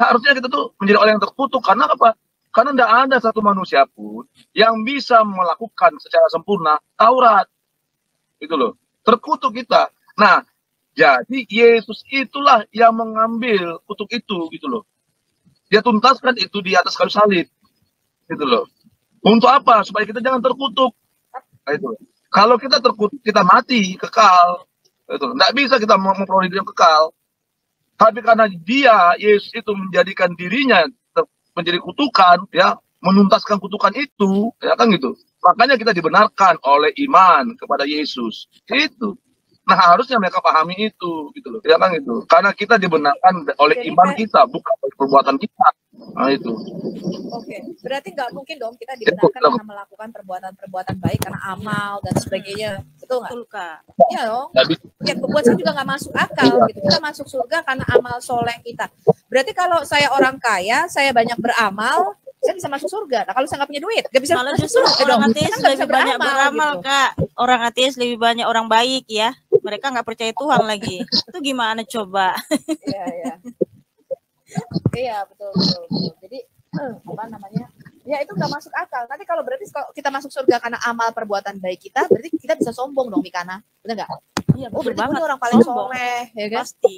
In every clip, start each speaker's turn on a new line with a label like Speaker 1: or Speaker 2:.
Speaker 1: Harusnya kita tuh menjadi orang yang terkutuk. Karena apa? Karena tidak ada satu manusia pun yang bisa melakukan secara sempurna Taurat. Itu loh. Terkutuk kita. Nah, jadi Yesus itulah yang mengambil kutuk itu, gitu loh. Dia tuntaskan itu di atas kayu salib, gitu loh. Untuk apa? Supaya kita jangan terkutuk. Nah, itu. Kalau kita terkutuk, kita mati, kekal. Itu. Nggak bisa kita memperoleh hidup yang kekal. Tapi karena dia, Yesus itu menjadikan dirinya menjadi kutukan, ya, menuntaskan kutukan itu, ya kan gitu. Makanya kita dibenarkan oleh iman kepada Yesus. Itu. Nah, harusnya mereka pahami itu, gitu loh. Ya kan gitu. Karena kita dibenarkan oleh
Speaker 2: Jadi,
Speaker 1: iman kita, bukan oleh perbuatan kita. Nah, itu.
Speaker 2: Oke, berarti nggak mungkin dong kita dibenarkan karena melakukan perbuatan-perbuatan baik karena amal dan sebagainya, betul nggak?
Speaker 3: Betul, Kak.
Speaker 2: Iya dong. Ya, buat saya juga nggak masuk akal gitu. Kita masuk surga karena amal soleh kita. Berarti kalau saya orang kaya, saya banyak beramal, saya bisa masuk surga. Nah, kalau saya nggak punya duit, nggak bisa
Speaker 3: Malah
Speaker 2: masuk
Speaker 3: justru
Speaker 2: surga
Speaker 3: orang
Speaker 2: dong.
Speaker 3: ateis
Speaker 2: Kan nggak
Speaker 3: lebih
Speaker 2: bisa
Speaker 3: banyak beramal,
Speaker 2: gitu.
Speaker 3: Kak. Orang ateis lebih banyak orang baik ya. Mereka nggak percaya Tuhan lagi. Itu gimana coba?
Speaker 2: Iya, iya. Iya, betul, betul, betul. Jadi apa namanya? Ya itu nggak masuk akal. Nanti kalau berarti kalau kita masuk surga karena amal perbuatan baik kita, berarti kita bisa sombong dong, Mikana. Benar nggak?
Speaker 3: Iya,
Speaker 2: Oh,
Speaker 3: betul
Speaker 2: berarti
Speaker 3: banget.
Speaker 2: gue orang paling
Speaker 3: Sombong.
Speaker 2: soleh, ya kan?
Speaker 3: Pasti.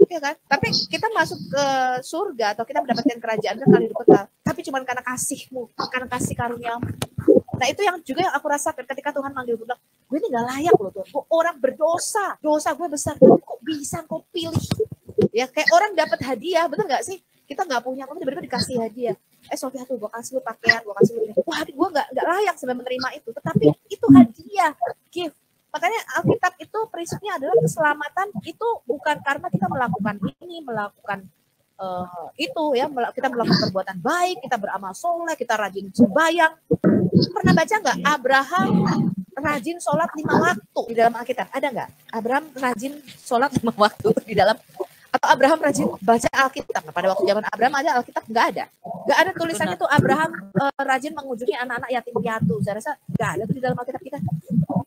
Speaker 2: Iya kan? Tapi kita masuk ke surga atau kita mendapatkan kerajaan kekal hidup kekal, tapi cuma karena kasihmu, karena kasih karuniamu. Nah itu yang juga yang aku rasakan ketika Tuhan manggil gue bilang, gue ini gak layak loh Tuhan, gue orang berdosa, dosa gue besar, kok bisa kau pilih? Ya kayak orang dapat hadiah, betul nggak sih? Kita nggak punya, tapi tiba-tiba dikasih hadiah. Sofia tuh gue kasih lu pakaian, gue kasih lu ini. Wah, gue nggak layak sebenarnya menerima itu, tetapi itu hadiah, gift. Makanya Alkitab itu prinsipnya adalah keselamatan itu bukan karena kita melakukan ini, melakukan itu ya, kita melakukan perbuatan baik, kita beramal soleh, kita rajin sembahyang. Pernah baca nggak Abraham rajin sholat 5 waktu di dalam Alkitab? Ada nggak? Abraham rajin sholat 5 waktu di dalam, atau Abraham rajin baca Alkitab? Nah, pada waktu zaman Abraham aja Alkitab nggak ada. Nggak ada tulisannya tuh Abraham rajin mengunjungi anak-anak yatim piatu. Saya rasa nggak ada tuh di dalam Alkitab kita.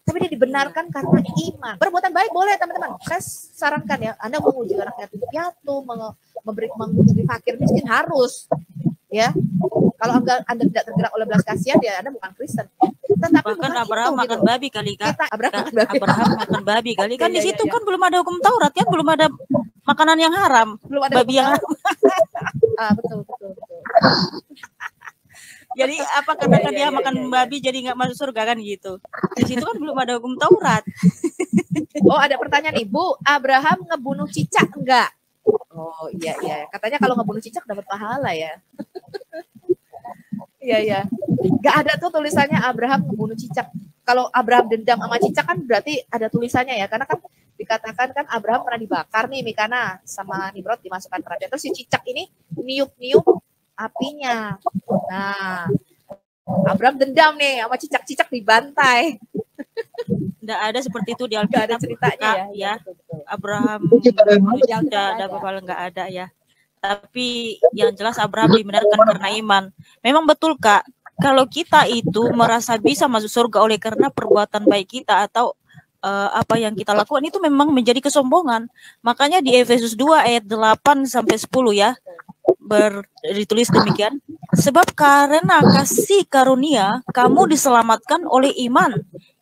Speaker 2: Tapi dia dibenarkan karena iman. Perbuatan baik boleh teman-teman. Saya sarankan ya, Anda mengunjungi anak yatim piatu, mengunjungi fakir miskin harus. Ya, kalau Anda tidak tergerak oleh belas kasihan, ya Anda bukan Kristen. Tetapi
Speaker 3: bahkan Abraham
Speaker 2: itu,
Speaker 3: makan
Speaker 2: gitu.
Speaker 3: babi kali, Kak.
Speaker 2: Abraham
Speaker 3: makan babi kali. Kan di situ kan belum ada hukum Taurat, kan belum ada makanan yang haram,
Speaker 2: belum ada
Speaker 3: babi yang haram.
Speaker 2: Betul.
Speaker 3: Jadi apa katakan dia makan babi jadi nggak masuk surga kan gitu. Di situ kan belum ada hukum Taurat.
Speaker 2: Oh, ada pertanyaan nih, Bu, Abraham ngebunuh cicak enggak? Oh iya, katanya kalau ngebunuh cicak dapat pahala ya. Iya. Nggak ada tuh tulisannya Abraham ngebunuh cicak. Kalau Abraham dendam sama cicak kan berarti ada tulisannya ya, karena kan dikatakan kan Abraham pernah dibakar nih Mikana sama Nimrod, dimasukkan neraka. Terus si cicak ini niup apinya. Nah, Abraham dendam nih sama cicak dibantai.
Speaker 3: Nggak ada seperti itu di Alkitab.
Speaker 2: Nggak ada ceritanya ya.
Speaker 3: Betul. Abraham ada apa nggak ada ya. Tapi yang jelas Abraham dibenarkan karena iman. Memang betul Kak, kalau kita itu merasa bisa masuk surga oleh karena perbuatan baik kita atau apa yang kita lakukan itu memang menjadi kesombongan. Makanya di Efesus 2 ayat 8 sampai 10 ya. Ditulis demikian, sebab karena kasih karunia kamu diselamatkan oleh iman.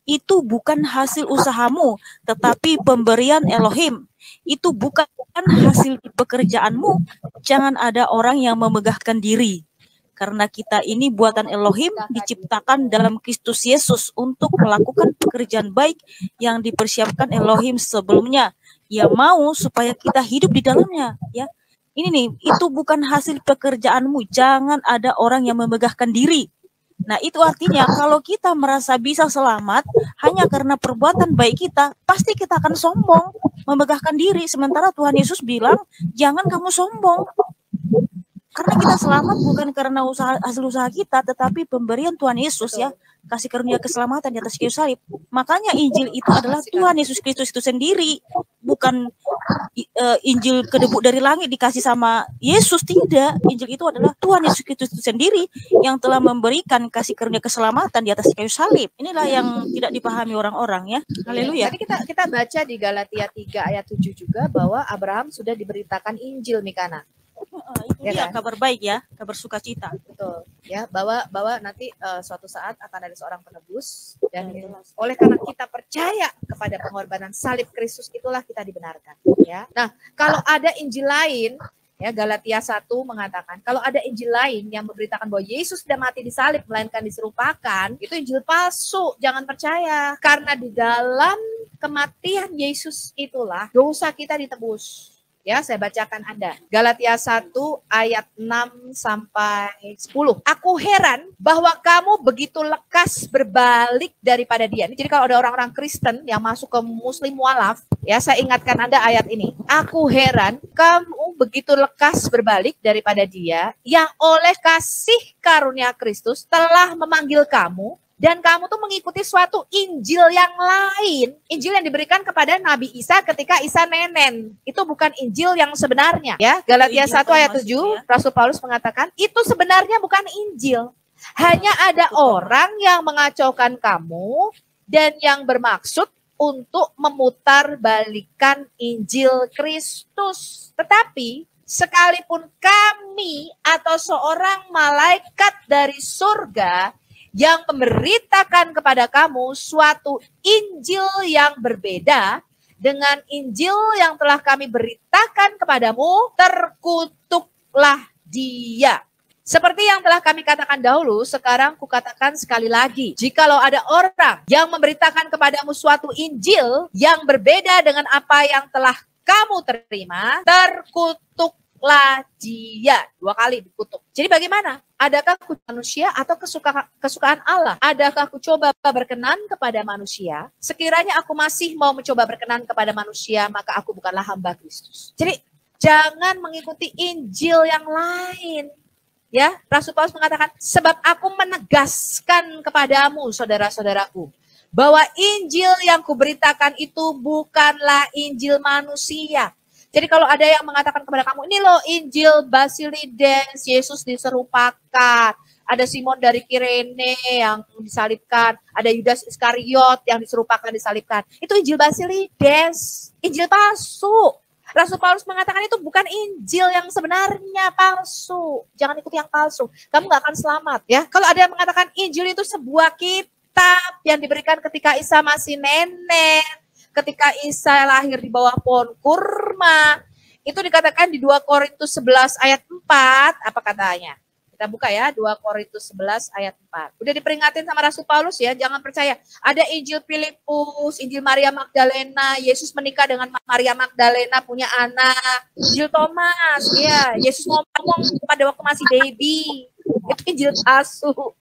Speaker 3: Itu bukan hasil usahamu, tetapi pemberian Elohim. Itu bukan hasil pekerjaanmu. Jangan ada orang yang memegahkan diri. Karena kita ini buatan Elohim, diciptakan dalam Kristus Yesus untuk melakukan pekerjaan baik yang dipersiapkan Elohim sebelumnya. Ia mau supaya kita hidup di dalamnya, ya. Ini nih, itu bukan hasil pekerjaanmu. Jangan ada orang yang memegahkan diri. Nah, itu artinya kalau kita merasa bisa selamat hanya karena perbuatan baik kita, pasti kita akan sombong, memegahkan diri. Sementara Tuhan Yesus bilang, jangan kamu sombong. Karena kita selamat bukan karena hasil usaha kita, tetapi pemberian Tuhan Yesus ya, kasih karunia keselamatan di atas kayu salib. Makanya Injil itu adalah Tuhan Yesus Kristus itu sendiri, bukan Injil kedebuk dari langit dikasih sama Yesus, tidak. Injil itu adalah Tuhan Yesus Kristus itu sendiri yang telah memberikan kasih karunia keselamatan di atas kayu salib. Inilah yang tidak dipahami orang-orang ya. Haleluya.
Speaker 2: Tadi kita baca di Galatia 3 ayat 7 juga bahwa Abraham sudah diberitakan Injil, Mikana.
Speaker 3: Itu
Speaker 2: Ya
Speaker 3: dia
Speaker 2: kan?
Speaker 3: kabar baik ya, kabar sukacita.
Speaker 2: Betul. Ya, bahwa nanti suatu saat akan ada seorang penebus dan
Speaker 3: Ya, jelas.
Speaker 2: oleh karena kita percaya kepada pengorbanan salib Kristus itulah kita dibenarkan, ya. Nah, kalau ada Injil lain, ya, Galatia 1 mengatakan kalau ada Injil lain yang memberitakan bahwa Yesus sudah mati di salib melainkan diserupakan, itu Injil palsu, jangan percaya. Karena di dalam kematian Yesus itulah dosa kita ditebus. Ya, saya bacakan Anda. Galatia 1 ayat 6 sampai 10. Aku heran bahwa kamu begitu lekas berbalik daripada dia. Ini jadi kalau ada orang-orang Kristen yang masuk ke Muslim mualaf, ya saya ingatkan Anda ayat ini. Aku heran kamu begitu lekas berbalik daripada dia yang oleh kasih karunia Kristus telah memanggil kamu, dan kamu tuh mengikuti suatu Injil yang lain. Injil yang diberikan kepada Nabi Isa ketika Isa nenen. Itu bukan Injil yang sebenarnya. Ya, Galatia 1 ayat 7, ya. Rasul Paulus mengatakan, itu sebenarnya bukan Injil. Hanya ada orang yang mengacaukan kamu dan yang bermaksud untuk memutarbalikkan Injil Kristus. Tetapi, sekalipun kami atau seorang malaikat dari surga yang memberitakan kepada kamu suatu Injil yang berbeda dengan Injil yang telah kami beritakan kepadamu, terkutuklah dia. Seperti yang telah kami katakan dahulu, sekarang kukatakan sekali lagi. Jikalau ada orang yang memberitakan kepadamu suatu Injil yang berbeda dengan apa yang telah kamu terima, terkutuklah dia. 2 kali dikutuk. Jadi bagaimana? Adakah aku manusia atau kesukaan Allah? Adakah aku coba berkenan kepada manusia? Sekiranya aku masih mau mencoba berkenan kepada manusia, maka aku bukanlah hamba Kristus. Jadi jangan mengikuti Injil yang lain. Ya, Rasul Paulus mengatakan, sebab aku menegaskan kepadamu, saudara-saudaraku, bahwa Injil yang kuberitakan itu bukanlah Injil manusia. Jadi kalau ada yang mengatakan kepada kamu, ini loh Injil Basilides, Yesus diserupakan. Ada Simon dari Kirene yang disalibkan. Ada Yudas Iskariot yang disalibkan. Itu Injil Basilides, Injil palsu. Rasul Paulus mengatakan itu bukan Injil yang sebenarnya, palsu. Jangan ikuti yang palsu. Kamu gak akan selamat. Ya, kalau ada yang mengatakan Injil itu sebuah kitab yang diberikan ketika Isa masih nenek, ketika Isa lahir di bawah pohon kurma, itu dikatakan di 2 Korintus 11 ayat 4, apa katanya? Kita buka ya, 2 Korintus 11 ayat 4. Udah diperingatin sama Rasul Paulus ya, jangan percaya. Ada Injil Filipus, Injil Maria Magdalena, Yesus menikah dengan Maria Magdalena, punya anak. Injil Thomas, ya, Yesus ngomong pada waktu masih baby. Itu Injil palsu.